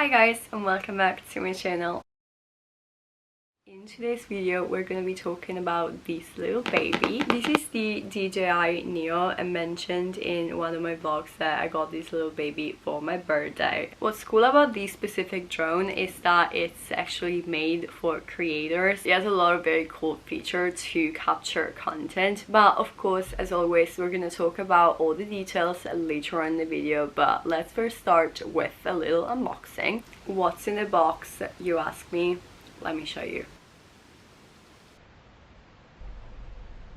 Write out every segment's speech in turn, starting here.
Hi guys, and welcome back to my channel. In today's video we're going to be talking about this little baby. This is the DJI Neo. I mentioned in one of my vlogs that I got this little baby for my birthday. What's cool about this specific drone is that it's actually made for creators. It has a lot of very cool features to capture content, but of course, as always, we're going to talk about all the details later on in the video. But let's first start with a little unboxing. What's in the box, you ask me? Let me show you.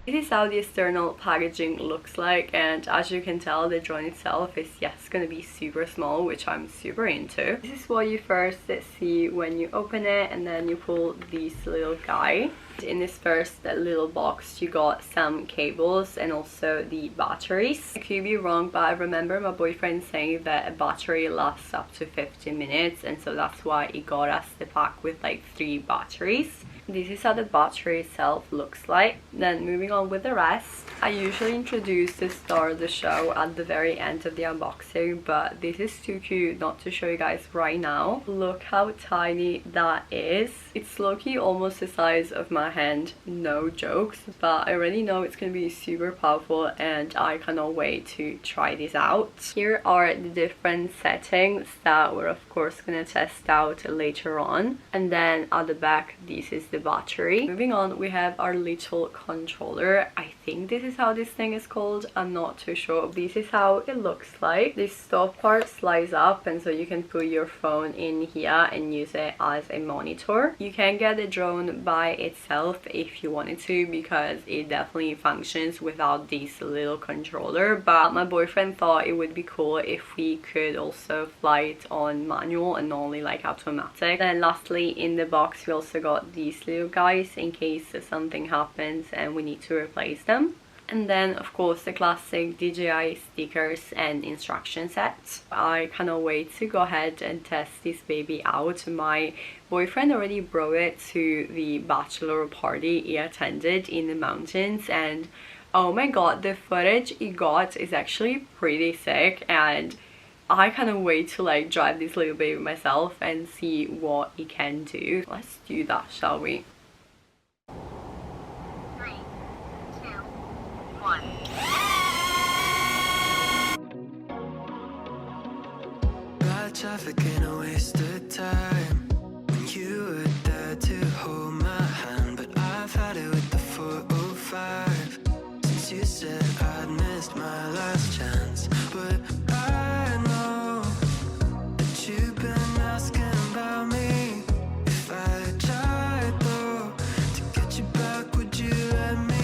This is how the external packaging looks like, and as you can tell, the drone itself is gonna be super small, which I'm super into. This is what you first see when you open it, and then you pull this little guy. In this first little box you got some cables and also the batteries. I could be wrong, but I remember my boyfriend saying that a battery lasts up to 15 minutes, and so that's why he got us the pack with like 3 batteries. This is how the battery itself looks like. Then moving on with the rest, I usually introduce the star of the show at the very end of the unboxing, but this is too cute not to show you guys right now. Look how tiny that is. It's low-key almost the size of my hand, no jokes, but I already know it's gonna be super powerful and I cannot wait to try this out. Here are the different settings that we're of course gonna test out later on, and then at the back this is the battery. Moving on, we have our little controller. I think this is how this thing is called, I'm not too sure. This is how it looks like. This top part slides up, and so you can put your phone in here and use it as a monitor. You can get the drone by itself if you wanted to, because it definitely functions without this little controller, but my boyfriend thought it would be cool if we could also fly it on manual and not only like automatic. Then lastly, in the box we also got these little guys in case something happens and we need to replace them. And then of course the classic DJI stickers and instruction sets. I cannot wait to go ahead and test this baby out. My boyfriend already brought it to the bachelor party he attended in the mountains, and oh my god, the footage he got is actually pretty sick, and I cannot wait to like drive this little baby myself and see what he can do. Let's do that, shall we? 3, 2, 1. Bad traffic ain't a waste of time. When you were there to hold my hand, but I've had it with the 405 since you said I'd missed my last chance. But I know that you've been asking about me. If I tried though to get you back, would you let me?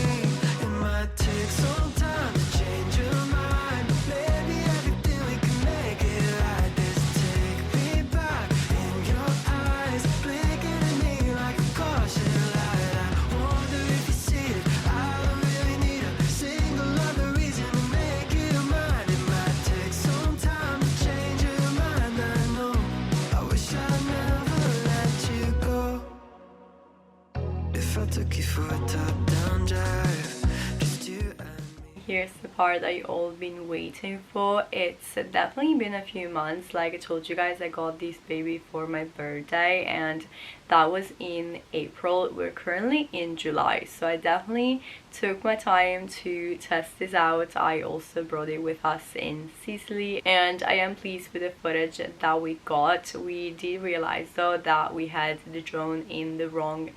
It might take some time to change your mind, but maybe everything we can make it right. This take me back in your eyes, blinking at me like a caution light. I wonder if you see it. I don't really need a single other reason to make you mine. It might take some time to change your mind. I know. I wish I never let you go. If I took you for a top-down drive, just you and me. Here's the part that you all been waiting for. It's definitely been a few months. Like I told you guys, I got this baby for my birthday, and that was in April. We're currently in July, so I definitely took my time to test this out. I also brought it with us in Sicily, and I am pleased with the footage that we got. We did realize though that we had the drone in the wrong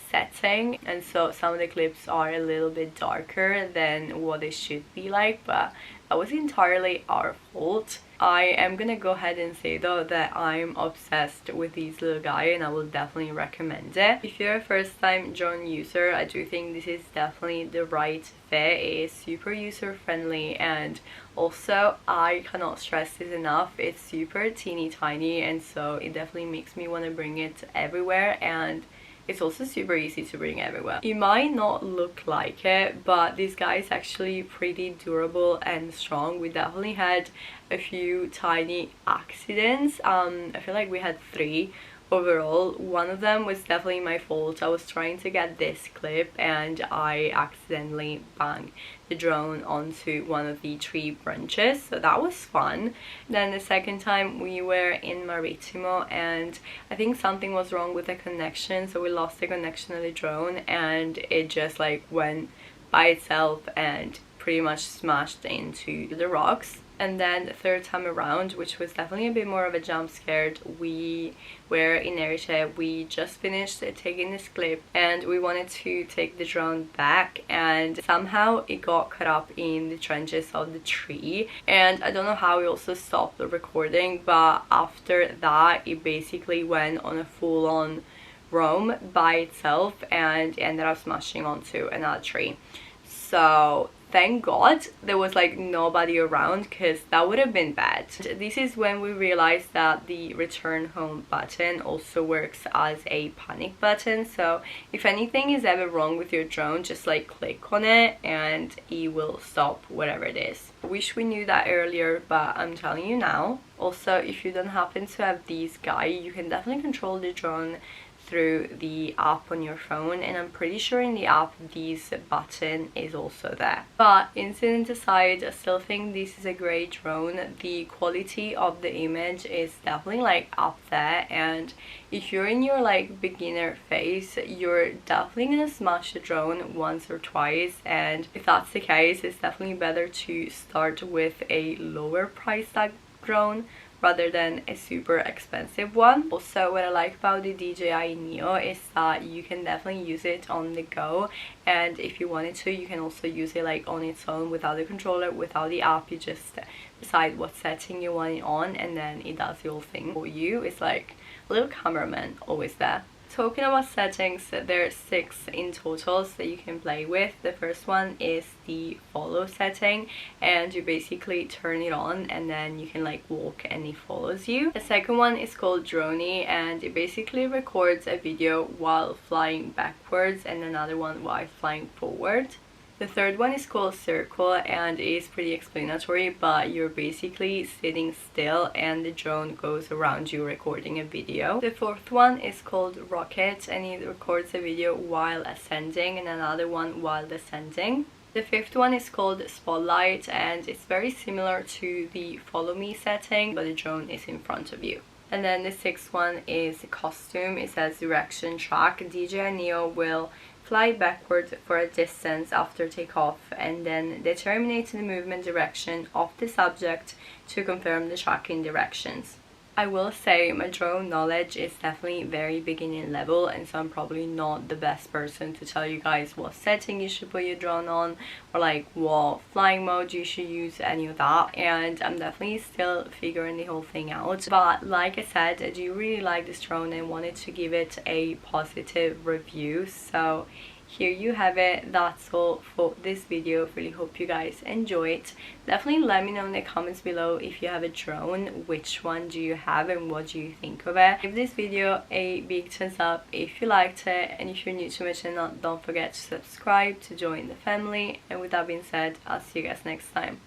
setting, and so some of the clips are a little bit darker than what they should be like, but that was entirely our fault. I am gonna go ahead and say though that I'm obsessed with this little guy, and I will definitely recommend it. If you're a first time drone user, I do think this is definitely the right fit. It is super user friendly, and also I cannot stress this enough, it's super teeny tiny, and so it definitely makes me want to bring it everywhere, and it's also super easy to bring everywhere. It might not look like it, but this guy is actually pretty durable and strong. We definitely had a few tiny accidents. I feel like we had 3 overall. One of them was definitely my fault. I was trying to get this clip and I accidentally banged the drone onto one of the tree branches, so that was fun. Then the second time we were in Maritimo and I think something was wrong with the connection, so we lost the connection of the drone and it just like went by itself and pretty much smashed into the rocks. And then the third time around, which was definitely a bit more of a jump scare, we were in Eritrea. We just finished taking this clip and we wanted to take the drone back, and somehow it got caught up in the trenches of the tree, and I don't know how we also stopped the recording, but after that it basically went on a full-on roam by itself and ended up smashing onto another tree. So thank God there was like nobody around, because that would have been bad. This is when we realized that the return home button also works as a panic button, so if anything is ever wrong with your drone, just like click on it and it will stop whatever it is. I wish we knew that earlier, but I'm telling you now. Also, if you don't happen to have these guys, you can definitely control the drone through the app on your phone, and I'm pretty sure in the app this button is also there. But incident aside, I still think this is a great drone. The quality of the image is definitely like up there, and if you're in your like beginner phase, you're definitely gonna smash the drone once or twice, and if that's the case, it's definitely better to start with a lower price tag drone rather than a super expensive one. Also, what I like about the DJI Neo is that you can definitely use it on the go, and if you wanted to, you can also use it like on its own without the controller, without the app. You just decide what setting you want it on and then it does the whole thing for you. It's like a little cameraman always there. Talking about settings, there are 6 in total that you can play with. The first one is the follow setting, and you basically turn it on and then you can like walk and it follows you. The second one is called Droney, and it basically records a video while flying backwards and another one while flying forward. The third one is called Circle, and it is pretty explanatory, but you're basically sitting still and the drone goes around you recording a video. The fourth one is called Rocket, and it records a video while ascending and another one while descending. The fifth one is called Spotlight, and it's very similar to the Follow Me setting, but the drone is in front of you. And then the sixth one is Costume. It says Direction Track. DJI Neo will fly backwards for a distance after takeoff and then determine the movement direction of the subject to confirm the tracking directions. I will say my drone knowledge is definitely very beginning level, and so I'm probably not the best person to tell you guys what setting you should put your drone on or like what flying mode you should use, any of that, and I'm definitely still figuring the whole thing out. But like I said, I do really like this drone and wanted to give it a positive review, so here you have it. That's all for this video. Really hope you guys enjoy it. Definitely let me know in the comments below if you have a drone, which one do you have and what do you think of it. Give this video a big thumbs up if you liked it, and if you're new to my channel, don't forget to subscribe to join the family. And with that being said, I'll see you guys next time.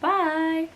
Bye!